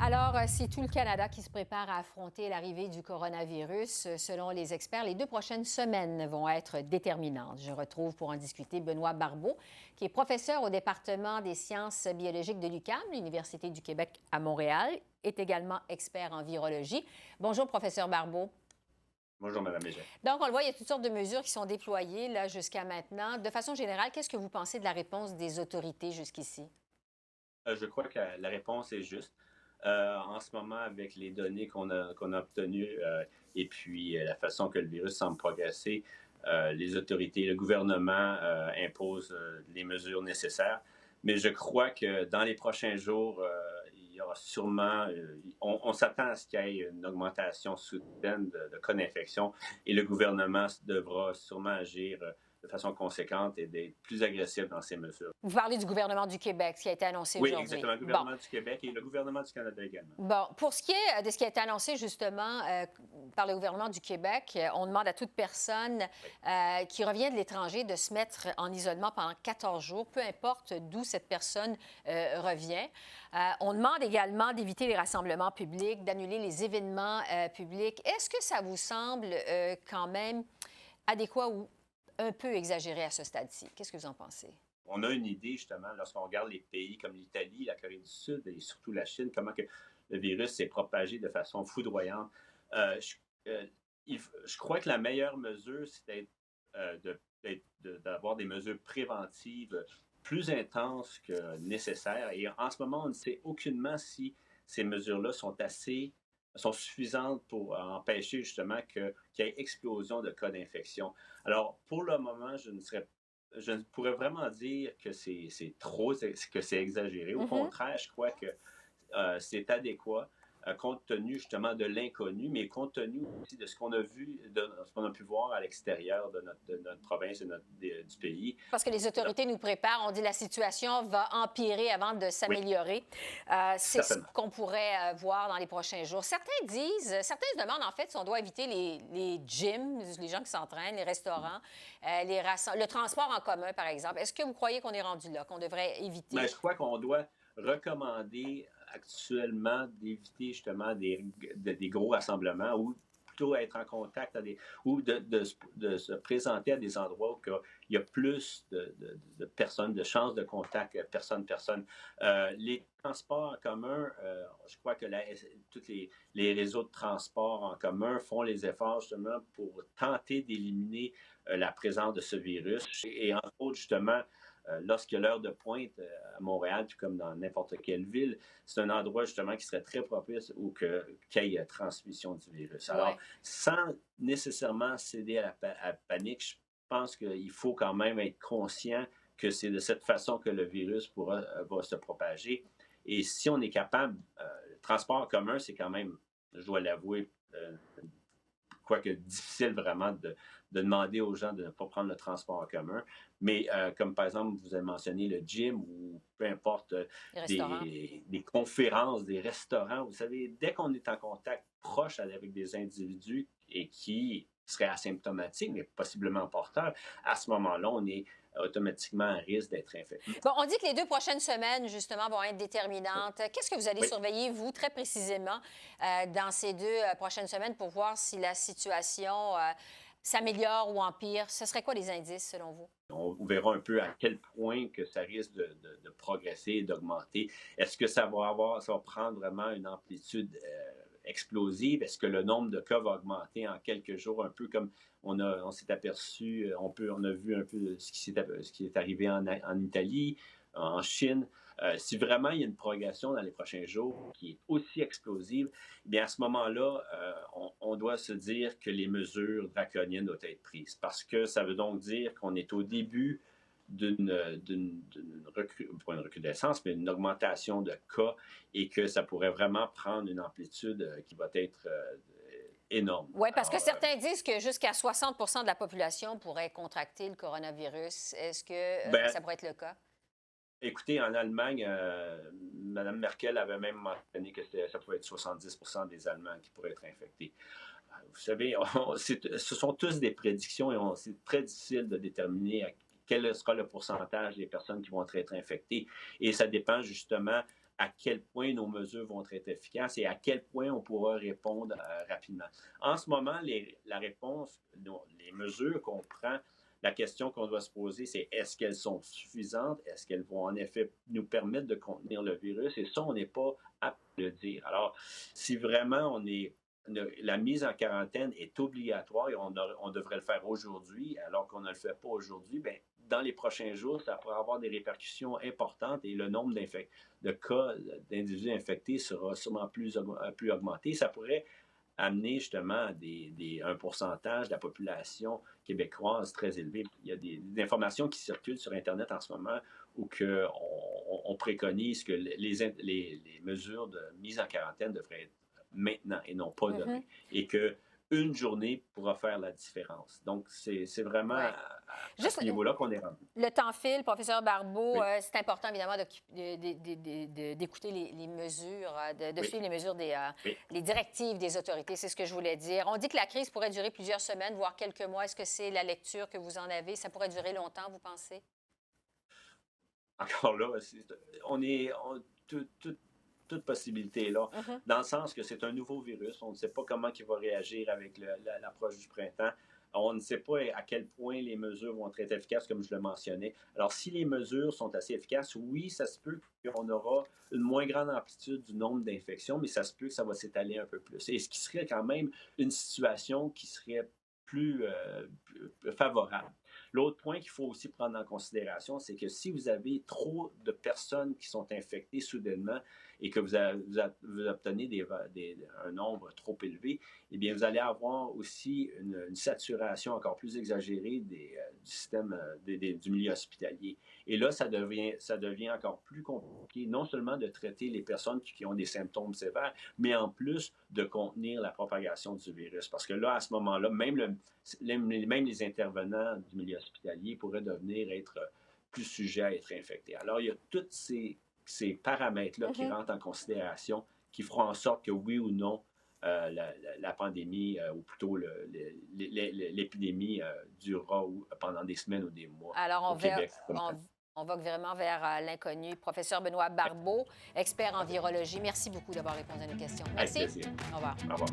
Alors, c'est tout le Canada qui se prépare à affronter l'arrivée du coronavirus. Selon les experts, les 2 prochaines semaines vont être déterminantes. Je retrouve pour en discuter Benoît Barbeau, qui est professeur au département des sciences biologiques de l'UQAM, l'Université du Québec à Montréal, est également expert en virologie. Bonjour, professeur Barbeau. Bonjour, Mme Méjean. Donc, on le voit, il y a toutes sortes de mesures qui sont déployées là jusqu'à maintenant. De façon générale, qu'est-ce que vous pensez de la réponse des autorités jusqu'ici? Je crois que la réponse est juste. En ce moment, avec les données qu'on a obtenues et puis la façon que le virus semble progresser, les autorités, le gouvernement imposent les mesures nécessaires. Mais je crois que dans les prochains jours, il y aura sûrement, on s'attend à ce qu'il y ait une augmentation soudaine de cas d'infection et le gouvernement devra sûrement agir de façon conséquente et d'être plus agressif dans ses mesures. Vous parlez du gouvernement du Québec, ce qui a été annoncé Oui, aujourd'hui. exactement. Le Bon. gouvernement du Québec et le gouvernement du Canada également. Bon, pour ce qui est de ce qui a été annoncé justement par le gouvernement du Québec, on demande à toute personne Oui. qui revient de l'étranger de se mettre en isolement pendant 14 jours, peu importe d'où cette personne revient. On demande également d'éviter les rassemblements publics, d'annuler les événements publics. Est-ce que ça vous semble quand même adéquat ou un peu exagéré à ce stade-ci? Qu'est-ce que vous en pensez? On a une idée, justement, lorsqu'on regarde les pays comme l'Italie, la Corée du Sud et surtout la Chine, comment que le virus s'est propagé de façon foudroyante. Euh, je, euh, je crois que la meilleure mesure, c'est d'avoir des mesures préventives plus intenses que nécessaires. Et en ce moment, on ne sait aucunement si ces mesures-là sont suffisantes pour empêcher justement qu'il y ait explosion de cas d'infection. Alors, pour le moment, je ne pourrais vraiment dire que c'est trop, que c'est exagéré. Au Mhm. contraire, je crois que c'est adéquat compte tenu justement de l'inconnu, mais compte tenu aussi de ce qu'on a vu, de ce qu'on a pu voir à l'extérieur de notre province et du pays. Parce que les autorités nous préparent, on dit la situation va empirer avant de Oui, s'améliorer. C'est ce certainement. qu'on pourrait voir dans les prochains jours. Certains se demandent en fait si on doit éviter les gyms, les gens qui s'entraînent, les restaurants, le transport en commun, par exemple. Est-ce que vous croyez qu'on est rendu là, qu'on devrait Mais éviter? je crois qu'on doit recommander actuellement d'éviter justement des gros rassemblements ou plutôt être en contact ou de se présenter à des endroits où il y a plus de personnes, de chances de contact personne-personne. Les transports en commun, je crois que tous les réseaux de transport en commun font les efforts justement pour tenter d'éliminer la présence de ce virus. Et entre autres, justement, lorsque l'heure de pointe à Montréal, tout comme dans n'importe quelle ville, c'est un endroit justement qui serait très propice qu'il y ait transmission du virus. Oui. Alors, sans nécessairement céder à la panique, je pense qu'il faut quand même être conscient que c'est de cette façon que le virus va se propager. Et si on est capable, le transport en commun, c'est quand même, je dois l'avouer, quoique difficile vraiment de demander aux gens de ne pas prendre le transport en commun. Mais comme par exemple, vous avez mentionné le gym ou peu importe, Les restaurants. des conférences, des restaurants, vous savez, dès qu'on est en contact proche avec des individus et qui seraient asymptomatiques, mais possiblement porteurs, à ce moment-là, on est automatiquement à risque d'être infecté. Bon, on dit que les 2 prochaines semaines, justement, vont être déterminantes. Qu'est-ce que vous allez Oui. surveiller, vous, très précisément, dans ces 2 prochaines semaines pour voir si la situation s'améliore ou empire? Ce serait quoi les indices, selon vous? On verra un peu à quel point que ça risque de progresser et d'augmenter. Est-ce que ça va prendre vraiment une amplitude explosive? Est-ce que le nombre de cas va augmenter en quelques jours, un peu comme on s'est aperçu, on a vu un peu ce qui est arrivé en Italie, en Chine. Si vraiment il y a une progression dans les prochains jours qui est aussi explosive, eh bien à ce moment-là, on doit se dire que les mesures draconiennes doivent être prises parce que ça veut donc dire qu'on est au début pas une recrudescence, mais une augmentation de cas et que ça pourrait vraiment prendre une amplitude qui va être énorme. Oui, parce que Alors, certains disent que jusqu'à 60 de la population pourrait contracter le coronavirus. Est-ce que ben, ça pourrait être le cas? écoutez, en Allemagne, Mme Merkel avait même mentionné que ça pouvait être 70 des Allemands qui pourraient être infectés. Vous savez, ce sont tous des prédictions et c'est très difficile de déterminer quel sera le pourcentage des personnes qui vont être infectées. Et ça dépend justement à quel point nos mesures vont être efficaces et à quel point on pourra répondre rapidement. En ce moment, la réponse, les mesures qu'on prend, la question qu'on doit se poser, c'est est-ce qu'elles sont suffisantes? Est-ce qu'elles vont en effet nous permettre de contenir le virus? Et ça, on n'est pas apte à le dire. Alors, si vraiment la mise en quarantaine est obligatoire et on devrait le faire aujourd'hui, alors qu'on ne le fait pas aujourd'hui, bien, dans les prochains jours, ça pourrait avoir des répercussions importantes et le nombre de cas d'individus infectés sera sûrement plus augmenté. Ça pourrait amener justement un pourcentage de la population québécoise très élevé. Il y a des informations qui circulent sur Internet en ce moment où on préconise que les mesures de mise en quarantaine devraient être maintenant et non pas demain. Et qu'une journée pourra faire la différence. Donc, c'est vraiment à ce niveau-là qu'on est rendu. Le temps file, professeur Barbeau. Oui. C'est important, évidemment, d'écouter les mesures, de suivre les mesures, les directives des autorités. C'est ce que je voulais dire. On dit que la crise pourrait durer plusieurs semaines, voire quelques mois. Est-ce que c'est la lecture que vous en avez? Ça pourrait durer longtemps, vous pensez? Encore là, toute possibilité est là, dans le sens que c'est un nouveau virus. On ne sait pas comment il va réagir avec l'approche du printemps. On ne sait pas à quel point les mesures vont être efficaces, comme je le mentionnais. Alors, si les mesures sont assez efficaces, oui, ça se peut qu'on aura une moins grande amplitude du nombre d'infections, mais ça se peut que ça va s'étaler un peu plus. Et ce qui serait quand même une situation qui serait plus favorable. L'autre point qu'il faut aussi prendre en considération, c'est que si vous avez trop de personnes qui sont infectées soudainement et que vous obtenez un nombre trop élevé, eh bien, vous allez avoir aussi une saturation encore plus exagérée du système du milieu hospitalier. Et là, ça devient encore plus compliqué, non seulement de traiter les personnes qui ont des symptômes sévères, mais en plus de contenir la propagation du virus. Parce que là, à ce moment-là, même les intervenants du milieu hospitalier pourraient être plus sujets à être infectés. Alors, il y a tous ces paramètres-là qui rentrent en considération, qui feront en sorte que oui ou non, la pandémie, ou plutôt l'épidémie durera pendant des semaines ou des mois. Alors, au Québec. on va vraiment vers l'inconnu. Professeur Benoît Barbeau, expert en virologie, merci beaucoup d'avoir répondu à nos questions. Merci. Avec plaisir. Au revoir. Au revoir.